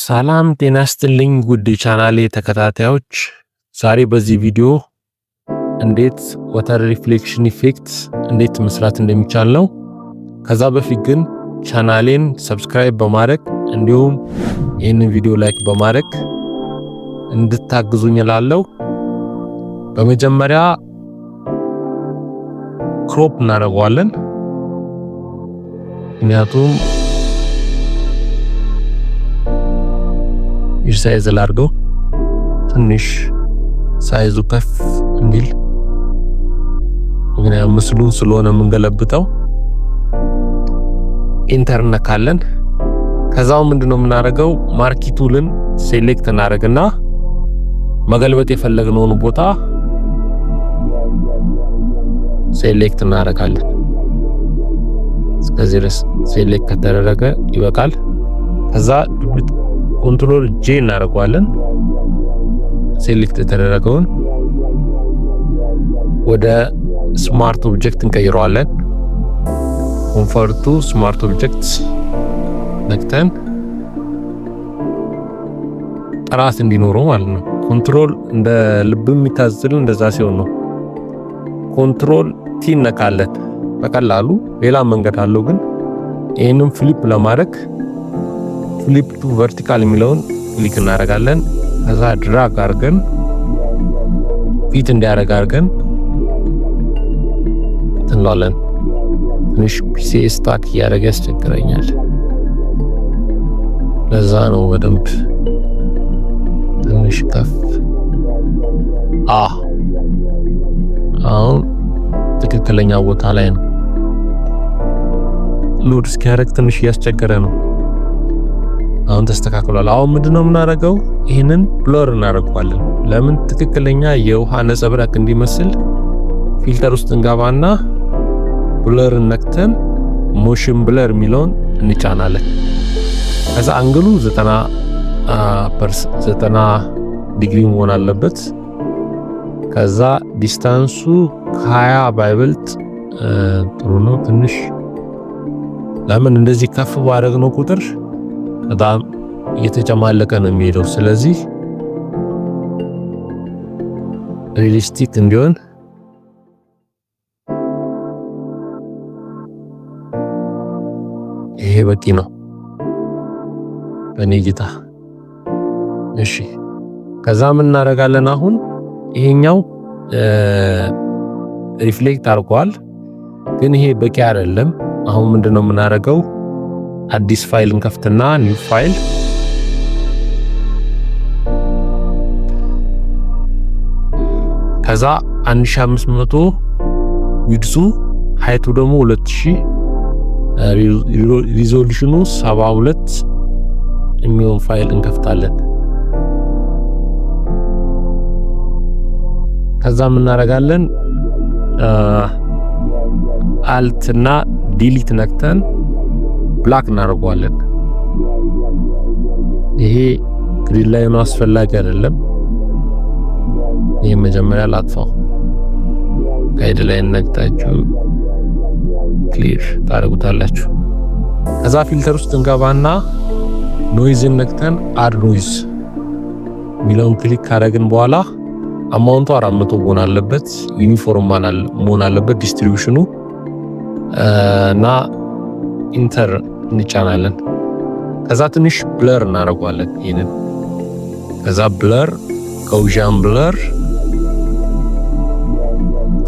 ሰላም ጤና ይስጥልኝ ውድ ቻናሌ ተከታታዮች፣ ዛሬ በዚህ ቪዲዮ እንዴት ዋተር ሪፍሌክሽን ኢፌክት እንዴት መስራት እንደሚቻል ነው። ከዛ በፊት ግን ቻናሌን ሰብስክራይብ በማድረግ እንዲሁም ይህንን ቪዲዮ ላይክ በማድረግ እንድታግዙኝ እላለሁ። በመጀመሪያ ክሮፕ እናደርገዋለን። ምክንያቱም ሳይዝ ላድርገው ትንሽ ሳይዙ ከፍ እንዲል፣ ምክንያቱም ምስሉን ስለሆነ የምንገለብጠው። ኢንተር ነካለን። ከዛው ምንድነው የምናደርገው ማርኪ ቱልን ሴሌክት እናደርግና መገልበጥ የፈለግነውን ቦታ ሴሌክት እናደርጋለን። እስከዚህ ድረስ ሴሌክት ከተደረገ ይበቃል። ከዛ ኮንትሮል ጄ እናደርገዋለን። ሴሌክት የተደረገውን ወደ ስማርት ኦብጀክት እንቀይረዋለን። ኮንቨርት ቱ ስማርት ኦብጀክት ነክተን ጥራት እንዲኖረው ማለት ነው። ኮንትሮል እንደ ልብ የሚታዝልን እንደዛ ሲሆን ነው። ኮንትሮል ቲ ነካለን። በቀላሉ ሌላ መንገድ አለው፣ ግን ይሄንን ፍሊፕ ለማድረግ ፍሊፕ ቱ ቨርቲካል የሚለውን ክሊክ እናደርጋለን። ከዛ ድራግ አድርገን ፊት እንዲያደርግ አድርገን እንላለን። ትንሽ ፒሲ ስታክ እያደረገ ያስቸግረኛል። ለዛ ነው በደንብ ትንሽ ከፍ። አሁን ትክክለኛ ቦታ ላይ ነው። ሎድ እስኪያደርግ ትንሽ እያስቸገረ ነው። አሁን ተስተካክሏል። አሁን ምንድነው የምናደርገው? ይሄንን ብለር እናደርገዋለን። ለምን? ትክክለኛ የውሃ ነጸብራቅ እንዲመስል ፊልተር ውስጥ እንገባና ብለር ነክተን ሞሽን ብለር የሚለውን እንጫናለን። ከዛ አንግሉ 90 ዲግሪ መሆን አለበት። ከዛ ዲስታንሱ 20 ባይበልጥ ጥሩ ነው። ትንሽ ለምን እንደዚህ ከፍ ባደረግነው ቁጥር በጣም እየተጨማለቀ ነው የሚሄደው። ስለዚህ ሪሊስቲክ እንዲሆን ይሄ በቂ ነው በኔ እይታ። እሺ፣ ከዛ ምን እናደርጋለን? አሁን ይሄኛው ሪፍሌክት አድርጓል፣ ግን ይሄ በቂ አይደለም። አሁን ምንድነው የምናደርገው? አዲስ ፋይል እንከፍትና ኒው ፋይል፣ ከዛ 1500 ዊድዙ ሃይቱ ደግሞ 2000 ሪዞሉሽኑ 72 የሚሆን ፋይል እንከፍታለን። ከዛ ምን እናደርጋለን? አልት እና ዲሊት ነክተን ብላክ እናደርገዋለን። ይሄ ግሪን ላይ ነው፣ አስፈላጊ አይደለም። ይሄ መጀመሪያ ላጥፋው። ጋይድ ላይ ነክታችሁ ክሊር ታደርጉታላችሁ። ከዛ ፊልተር ውስጥ እንገባና ኖይዝን ነክተን አድ ኖይዝ ሚለውን ክሊክ ካደረግን በኋላ አማውንቱ 400 መሆን አለበት። ዩኒፎርም መሆን አለበት ዲስትሪቢዩሽኑ እና ኢንተር እንጫናለን። ከዛ ትንሽ ብለር እናደርገዋለን ይሄንን። ከዛ ብለር ከውዣን ብለር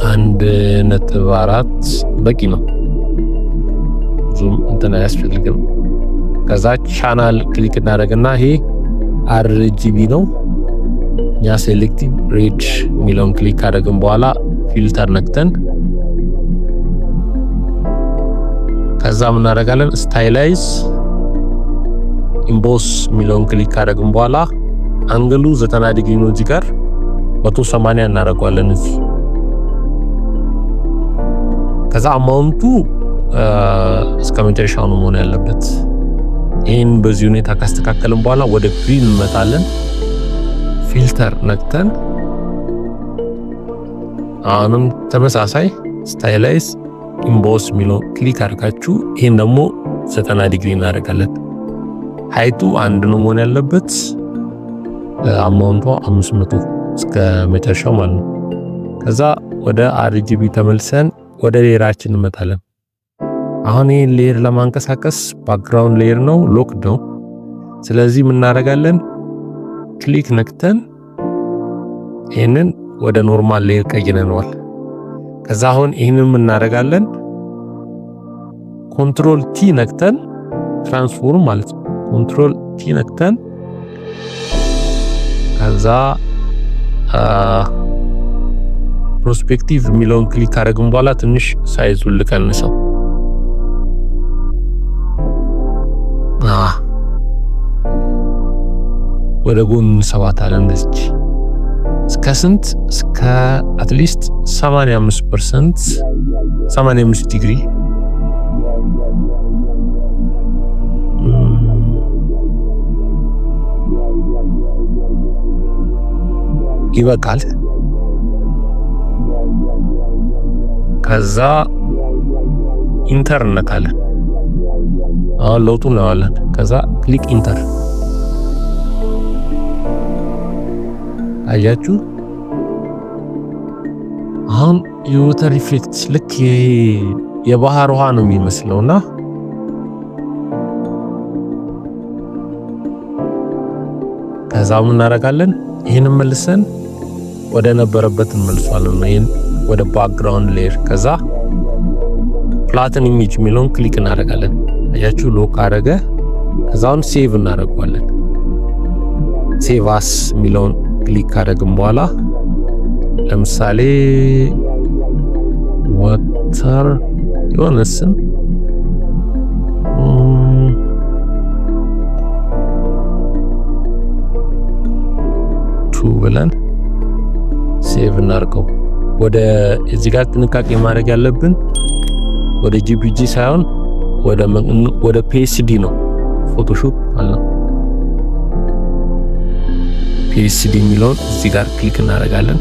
1.4 በቂ ነው፣ ዙም እንትን አያስፈልግም። ከዛ ቻናል ክሊክ እናደርግና ይሄ RGB ነው። ያ ሴሌክቲቭ ሬድ የሚለውን ክሊክ ካደረግን በኋላ ፊልተር ነክተን ከዛ ምን እናደርጋለን? ስታይላይዝ ኢምቦስ የሚለውን ክሊክ ካደረግን በኋላ አንግሉ 90 ዲግሪ ነው። እዚህ ጋር 180 እናደርገዋለን እዚህ። ከዛ አማውንቱ እስከ መጨረሻው ነው መሆን ያለበት። ይሄን በዚህ ሁኔታ ካስተካከልን በኋላ ወደ ግሪን እንመጣለን። ፊልተር ነክተን አሁንም ተመሳሳይ ስታይላይዝ ኢምቦስ ሚሎ ክሊክ አድርጋችሁ ይሄን ደግሞ 90 ዲግሪ እናደርጋለን። ሃይቱ አንድ ነው መሆን ያለበት። አማውንቷ 500 እስከ መጨረሻው ማለት ነው። ከዛ ወደ RGB ተመልሰን ወደ ሌየራችን እንመጣለን። አሁን ይሄን ሌየር ለማንቀሳቀስ ባክግራውንድ ሌየር ነው፣ ሎክ ነው። ስለዚህ ምን እናደርጋለን? ክሊክ ነክተን ይሄንን ወደ ኖርማል ሌየር ቀይረነዋል። ከዛ አሁን ይሄንን ምን እናደርጋለን? ኮንትሮል ቲ ነክተን ትራንስፎርም ማለት ነው። ኮንትሮል ቲ ነክተን ከዛ ፕሮስፔክቲቭ የሚለውን ክሊክ አደረግን በኋላ ትንሽ ሳይዙን ልቀንሰው። ወደ ጎን እንሰባታለን እንደዚህ እስከ ስንት? እስከ አትሊስት 85% 85 ዲግሪ ይበቃል። ከዛ ኢንተር እንነካለን። አሁን ለውጡን እናያለን። ከዛ ክሊክ ኢንተር። አያችሁ አሁን የወተር ኢፌክት ልክ የባህር ውሃ ነው የሚመስለውና ከዛ ምን እናደርጋለን? ይሄንን መልሰን ወደ ነበረበት እንመልሷለን። ይሄን ወደ ባክግራውንድ ሌየር ከዛ ፍላተን ኢሜጅ የሚለውን ክሊክ እናደርጋለን። አያችሁ ሎክ አደረገ። ከዛውን ሴቭ እናደርገዋለን። ሴቭ አስ የሚለውን ክሊክ ካደረግን በኋላ ለምሳሌ ወተር የሆነ ስም ብለን ሴቭ እናርገው። ወደ እዚህ ጋር ጥንቃቄ ማድረግ ያለብን ወደ ጂፒጂ ሳይሆን ወደ ፒኤስዲ ነው። ፎቶሾፕ አለ ፒኤስዲ የሚለውን እዚህ ጋር ክሊክ እናደርጋለን።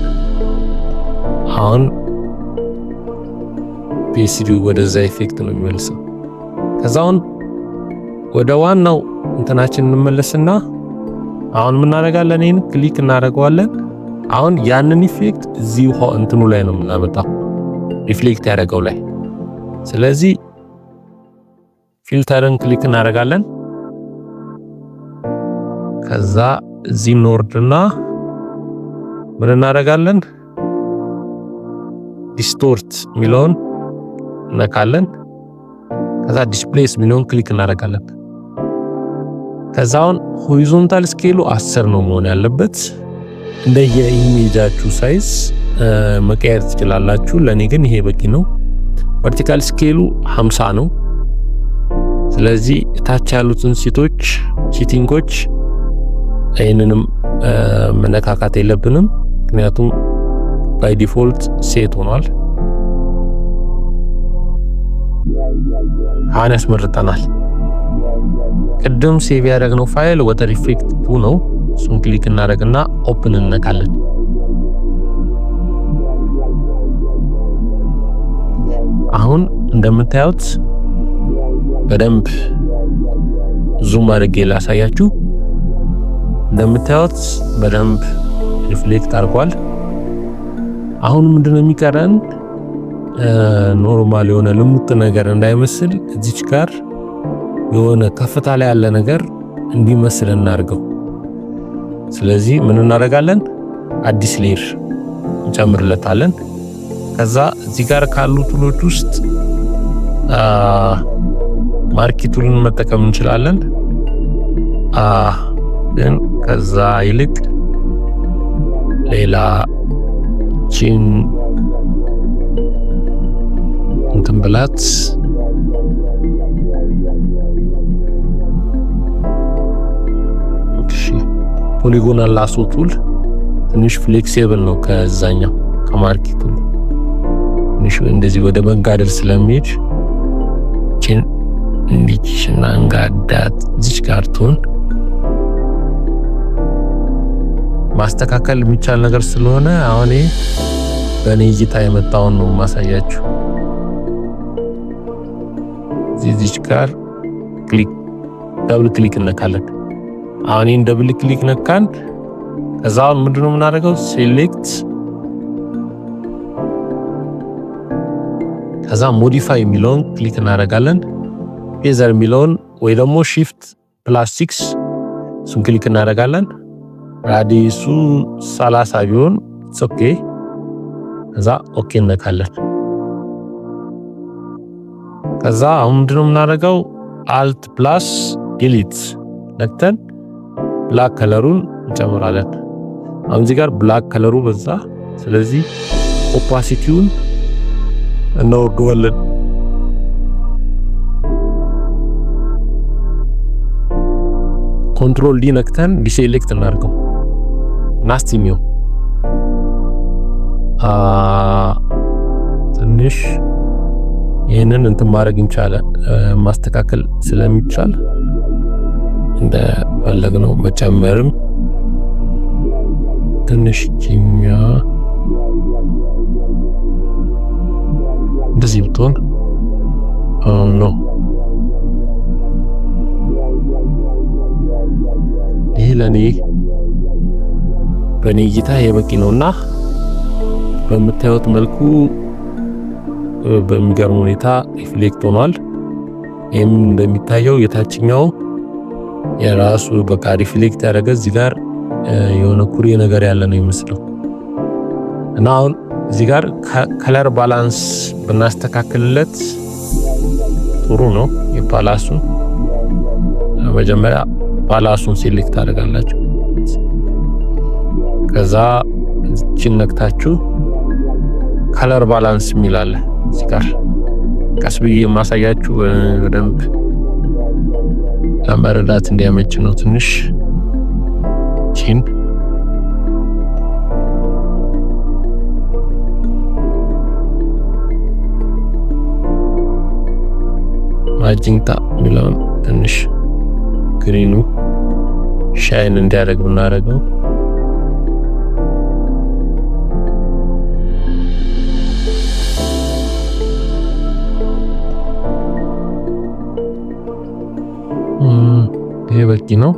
አሁን ፒኤስዲ ወደዛ ኢፌክት ነው የሚመልሰው። ከዛውን ወደ ዋናው እንትናችን እንመለስና አሁን ምን እናደርጋለን? ይሄን ክሊክ እናደርገዋለን። አሁን ያንን ኢፌክት እዚሁ እንትኑ ላይ ነው የምናመጣው፣ ሪፍሌክት ያደረገው ላይ። ስለዚህ ፊልተርን ክሊክ እናደርጋለን። ከዛ እዚህ ኖርድና ምን እናደርጋለን? ዲስቶርት ሚለውን ነካለን። ከዛ ዲስፕሌስ ሚለውን ክሊክ እናደርጋለን። ከዛውን ሆሪዞንታል ስኬሉ 10 ነው መሆን ያለበት። እንደየኢሜጃችሁ ሳይዝ መቀየር ትችላላችሁ። ለኔ ግን ይሄ በቂ ነው። ቨርቲካል ስኬሉ 50 ነው። ስለዚህ ታች ያሉትን ሴቲንጎች ይሄንንም መነካካት የለብንም፣ ምክንያቱም ባይ ዲፎልት ሴት ሆኗል። አሁን ያስመርጠናል። ቅድም ሴቭ ያደረግነው ፋይል ወተር ኢፌክት 2 ነው። እሱን ክሊክ እናደርግና ኦፕን እንነካለን። አሁን እንደምታዩት በደንብ ዙም አድርጌ ላሳያችሁ። እንደምታዩት በደንብ ሪፍሌክት አድርጓል። አሁን ምንድነው የሚቀረን? ኖርማል የሆነ ልሙጥ ነገር እንዳይመስል እዚች ጋር የሆነ ከፍታ ላይ ያለ ነገር እንዲመስል እናርገው። ስለዚህ ምን እናደርጋለን? አዲስ ሌየር እንጨምርለታለን። ከዛ እዚህ ጋር ካሉ ቱሎች ውስጥ ማርኪ ቱልን መጠቀም እንችላለን። ግን ከዛ ይልቅ ሌላ ቺን እንትን ብላት ፖሊጎናል ላሶ ቱል ትንሽ ፍሌክሲብል ነው ከዛኛው ከማርኪ ቱል ትንሽ እንደዚህ ወደ መጋደል ስለሚሄድ ቺን እንዲችና እንጋዳት እዚህ ጋር ቱን ማስተካከል የሚቻል ነገር ስለሆነ አሁን በኔ እይታ የመጣውን ነው ማሳያችሁ። እዚህ ጋር ክሊክ ደብል ክሊክ እንነካለን። አሁን ይሄን ደብል ክሊክ ነካን። ከዛ ምንድነው የምናደርገው? ሴሌክት ከዛ ሞዲፋይ የሚለውን ክሊክ እናደርጋለን። ፌዘር የሚለውን ወይ ደግሞ ሺፍት ፕላስ 6 እሱን ክሊክ እናደርጋለን። ራዲየሱ 30 ቢሆን ኦኬ። ከዛ ኦኬ እንነካለን። ከዛ አሁን ምንድነው የምናደርገው? አልት ፕላስ ዲሊት ነክተን ብላክ ከለሩን እንጨምራለን። አሁን እዚህ ጋር ብላክ ከለሩ በዛ። ስለዚህ ኦፓሲቲውን እናወርደዋለን። ኮንትሮል ዲ ነክተን ዲሴሌክት እናድርገው። ናስቲሚዮ ትንሽ ይሄንን እንትን ማድረግ እንችላለን፣ ማስተካከል ስለሚቻል እንደፈለግነው መጨመርም ትንሽ ኪኛ እንደዚህ ብትሆን ነው። ይሄ ለኔ በኔ እይታ የበቂ ነውና በምታዩት መልኩ በሚገርም ሁኔታ ሪፍሌክት ሆኗል። ይሄም እንደሚታየው የታችኛው የራሱ በቃ ሪፍሌክት ያደረገ እዚህ ጋር የሆነ ኩሬ ነገር ያለ ነው የሚመስለው እና አሁን እዚህ ጋር ከለር ባላንስ ብናስተካክልለት ጥሩ ነው። የባላንሱን መጀመሪያ ባላንሱን ሴሌክት አደርጋላችሁ። ከዛ እቺን ነክታችሁ ከለር ባላንስ የሚል አለ እዚህ ጋር። ቀስ ብዬ ማሳያችሁ በደንብ ለመረዳት እንዲያመች ነው። ትንሽ ቺን ማጂንታ የሚለውን ትንሽ ግሪኑ ሻይን እንዲያደርግ ብናደርገው ይሄ በቂ ነው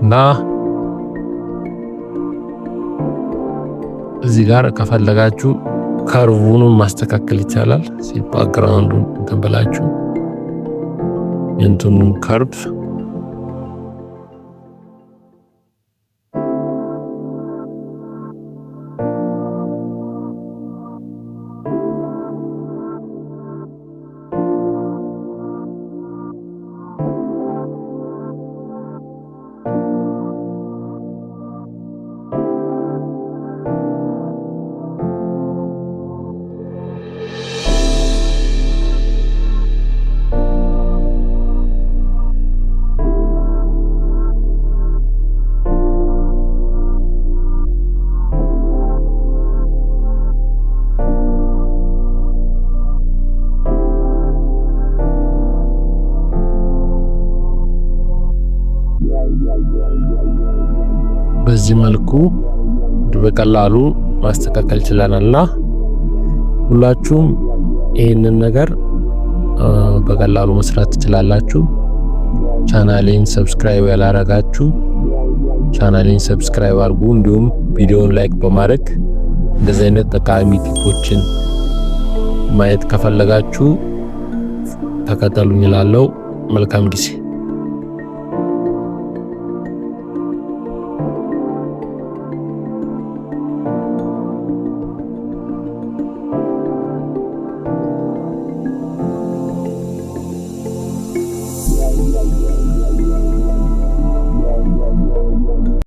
እና እዚህ ጋር ከፈለጋችሁ ከርቡን ማስተካከል ይቻላል። ባክግራውንዱን ተበላችሁ እንትኑን ከርብ በዚህ መልኩ በቀላሉ ማስተካከል ይችላልና ሁላችሁም ይሄንን ነገር በቀላሉ መስራት ትችላላችሁ። ቻናሌን ሰብስክራይብ ያላረጋችሁ ቻናሌን ሰብስክራይብ አድርጉ። እንዲሁም ቪዲዮውን ላይክ በማድረግ እንደዚህ አይነት ጠቃሚ ቲፖችን ማየት ከፈለጋችሁ ተከተሉኝ እላለሁ። መልካም ጊዜ።